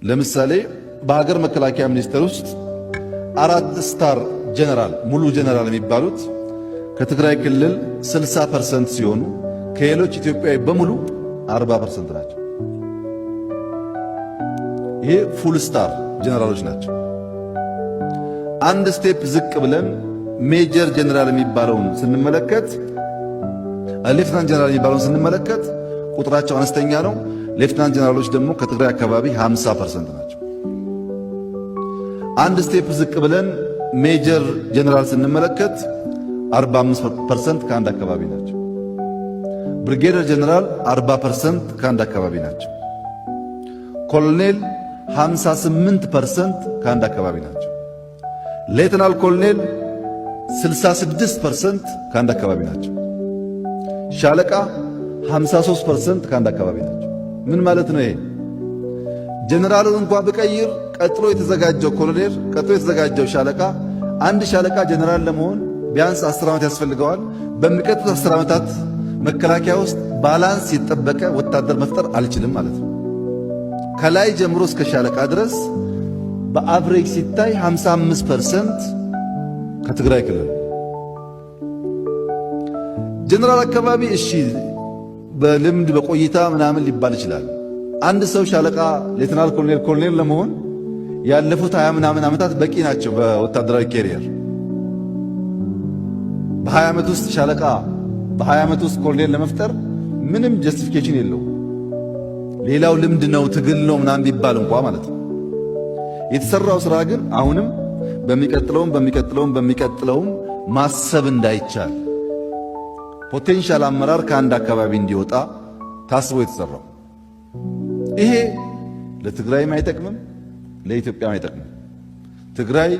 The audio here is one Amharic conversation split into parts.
ለምሳሌ በሀገር መከላከያ ሚኒስቴር ውስጥ 4 ስታር ጀነራል ሙሉ ጀነራል የሚባሉት ከትግራይ ክልል 60% ሲሆኑ ከሌሎች ኢትዮጵያዊ በሙሉ 40% ናቸው። ይሄ ፉል ስታር ጀነራሎች ናቸው። አንድ ስቴፕ ዝቅ ብለን ሜጀር ጀነራል የሚባለውን ስንመለከት ሌፍትናንት ጀነራል የሚባለውን ስንመለከት ቁጥራቸው አነስተኛ ነው። ሌፍትናንት ጀነራሎች ደግሞ ከትግራይ አካባቢ 50% ናቸው። አንድ ስቴፕ ዝቅ ብለን ሜጀር ጀነራል ስንመለከት 45% ከአንድ አካባቢ ናቸው። ብሪጌደር ጀነራል 40% ከአንድ አካባቢ ናቸው። ኮሎኔል 58% ከአንድ አካባቢ ናቸው። ሌተናል ኮሎኔል 66% ከአንድ አካባቢ ናቸው። ሻለቃ 53% ከአንድ አካባቢ ናቸው። ምን ማለት ነው ይሄ? ጀነራሉን እንኳን በቀይር ቀጥሎ የተዘጋጀው ኮሎኔል፣ ቀጥሎ የተዘጋጀው ሻለቃ፣ አንድ ሻለቃ ጀነራል ለመሆን ቢያንስ 10 ዓመት ያስፈልገዋል። በሚቀጥሉት 10 ዓመታት መከላከያ ውስጥ ባላንስ የተጠበቀ ወታደር መፍጠር አልችልም ማለት ነው። ከላይ ጀምሮ እስከ ሻለቃ ድረስ በአቨሬጅ ሲታይ 55% ከትግራይ ክልል። ጀነራል አካባቢ እሺ በልምድ በቆይታ ምናምን ሊባል ይችላል። አንድ ሰው ሻለቃ፣ ሌተናል ኮሎኔል ለመሆን ያለፉት 20 ምናምን ዓመታት በቂ ናቸው በወታደራዊ ኬሪየር። በ20 ዓመት ውስጥ ሻለቃ፣ በ20 ዓመት ውስጥ ኮሎኔል ለመፍጠር ምንም ጀስቲፊኬሽን የለው። ሌላው ልምድ ነው ትግል ነው ምናምን ቢባል እንኳ ማለት ነው። የተሰራው ስራ ግን አሁንም በሚቀጥለውም ማሰብ እንዳይቻል ፖቴንሻል አመራር ከአንድ አካባቢ እንዲወጣ ታስቦ የተሰራው ይሄ ለትግራይም አይጠቅምም፣ ለኢትዮጵያም አይጠቅምም። ትግራይ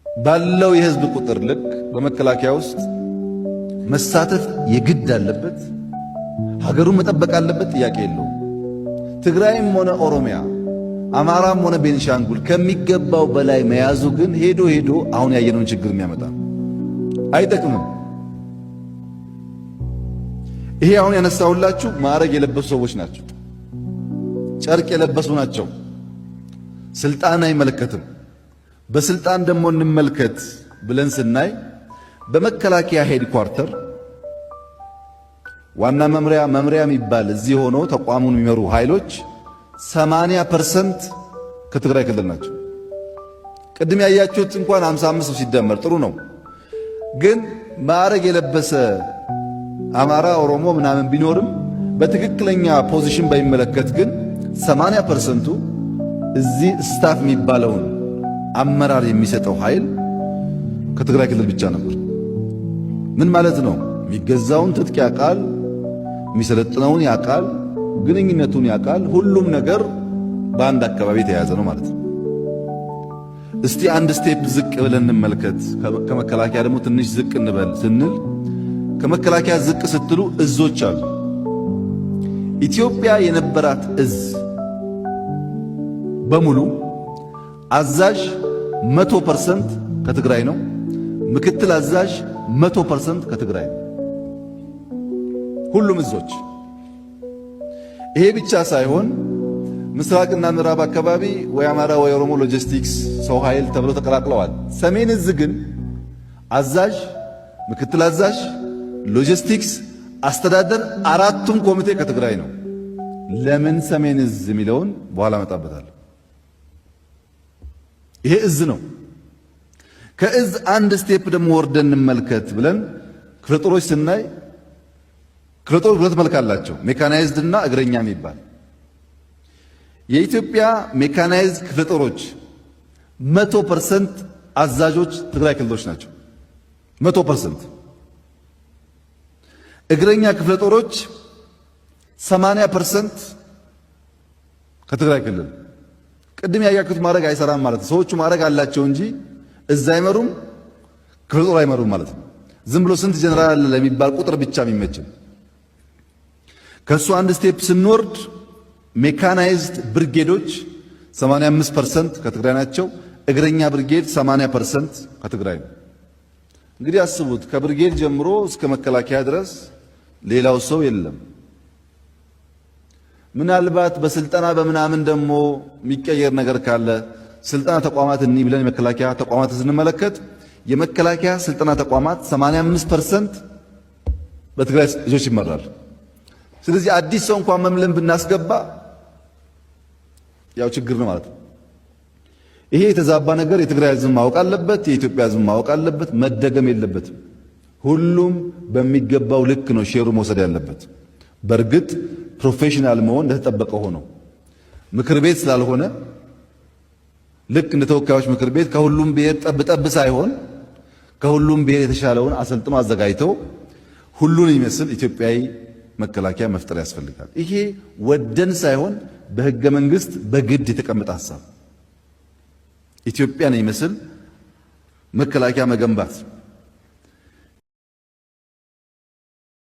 ባለው የህዝብ ቁጥር ልክ በመከላከያ ውስጥ መሳተፍ የግድ አለበት። ሀገሩን መጠበቅ አለበት፣ ጥያቄ የለውም። ትግራይም ሆነ ኦሮሚያ፣ አማራም ሆነ ቤንሻንጉል ከሚገባው በላይ መያዙ ግን ሄዶ አሁን ያየነውን ችግር የሚያመጣ አይጠቅምም። ይሄ አሁን ያነሳሁላችሁ ማዕረግ የለበሱ ሰዎች ናቸው፣ ጨርቅ የለበሱ ናቸው። ስልጣን አይመለከትም። በስልጣን ደግሞ እንመልከት ብለን ስናይ በመከላከያ ሄድኳርተር ዋና መምሪያ የሚባል እዚህ ሆኖ ተቋሙን የሚመሩ ኃይሎች 80% ከትግራይ ክልል ናቸው። ቅድም ያያችሁት እንኳን 55 ሲደመር ጥሩ ነው። ግን ማዕረግ የለበሰ አማራ፣ ኦሮሞ ምናምን ቢኖርም በትክክለኛ ፖዚሽን ባይመለከት ግን 80%ቱ እዚህ ስታፍ የሚባለውን አመራር የሚሰጠው ኃይል ከትግራይ ክልል ብቻ ነበር። ምን ማለት ነው? የሚገዛውን ትጥቅ ያውቃል፣ የሚሰለጥነውን ያውቃል፣ ግንኙነቱን ያውቃል። ሁሉም ነገር በአንድ አካባቢ የተያዘ ነው ማለት ነው። እስቲ አንድ ስቴፕ ዝቅ ብለን እንመልከት። ከመከላከያ ደግሞ ትንሽ ዝቅ እንበል ስንል ከመከላከያ ዝቅ ስትሉ እዞች አሉ። ኢትዮጵያ የነበራት እዝ በሙሉ አዛዥ 100% ከትግራይ ነው። ምክትል አዛዥ 100% ከትግራይ ነው። ሁሉም እዞች። ይሄ ብቻ ሳይሆን ምስራቅና ምዕራብ አካባቢ ወይ አማራ ወይ ኦሮሞ ሎጂስቲክስ ሰው ኃይል ተብለው ተቀላቅለዋል። ሰሜን እዝ ግን አዛዥ፣ ምክትል አዛዥ፣ ሎጂስቲክስ፣ አስተዳደር አራቱም ኮሚቴ ከትግራይ ነው። ለምን ሰሜን እዝ የሚለውን በኋላ መጣበታለሁ። ይሄ እዝ ነው። ከእዝ አንድ ስቴፕ ደግሞ ወርደን እንመልከት ብለን ክፍለ ጦሮች ስናይ ክፍለ ጦሮች ሁለት መልክ አላቸው፣ ሜካናይዝድ እና እግረኛ የሚባል። የኢትዮጵያ ሜካናይዝድ ክፍለ ጦሮች 100% አዛዦች ትግራይ ክልሎች ናቸው። 100%። እግረኛ ክፍለ ጦሮች 80% ከትግራይ ክልል። ቅድም ያያችሁት ማድረግ አይሰራም ማለት ነው። ሰዎቹ ማድረግ አላቸው እንጂ እዛ አይመሩም፣ ክፍለ ጦር አይመሩም ማለት ነው። ዝም ብሎ ስንት ጀነራል አለ ለሚባል ቁጥር ብቻ የሚመችም። ከሱ አንድ ስቴፕ ስንወርድ ሜካናይዝድ ብርጌዶች 85% ከትግራይ ናቸው። እግረኛ ብርጌድ 80% ከትግራይ ነው። እንግዲህ አስቡት፣ ከብርጌድ ጀምሮ እስከ መከላከያ ድረስ ሌላው ሰው የለም። ምናልባት በስልጠና በምናምን ደግሞ የሚቀየር ነገር ካለ ስልጠና ተቋማት እንይ ብለን የመከላከያ ተቋማት ስንመለከት የመከላከያ ስልጠና ተቋማት 85% በትግራይ ልጆች ይመራል። ስለዚህ አዲስ ሰው እንኳን መምለን ብናስገባ ያው ችግር ነው ማለት ነው። ይሄ የተዛባ ነገር የትግራይ ሕዝብ ማወቅ አለበት፣ የኢትዮጵያ ሕዝብ ማወቅ አለበት። መደገም የለበትም። ሁሉም በሚገባው ልክ ነው ሼሩ መውሰድ ያለበት። በእርግጥ ፕሮፌሽናል መሆን እንደተጠበቀ ሆኖ ምክር ቤት ስላልሆነ ልክ እንደ ተወካዮች ምክር ቤት ከሁሉም ብሔር ጠብ ሳይሆን ከሁሉም ብሔር የተሻለውን አሰልጥኖ አዘጋጅተው ሁሉን የሚመስል ኢትዮጵያዊ መከላከያ መፍጠር ያስፈልጋል። ይሄ ወደን ሳይሆን በሕገ መንግሥት በግድ የተቀመጠ ሐሳብ ኢትዮጵያን የሚመስል መከላከያ መገንባት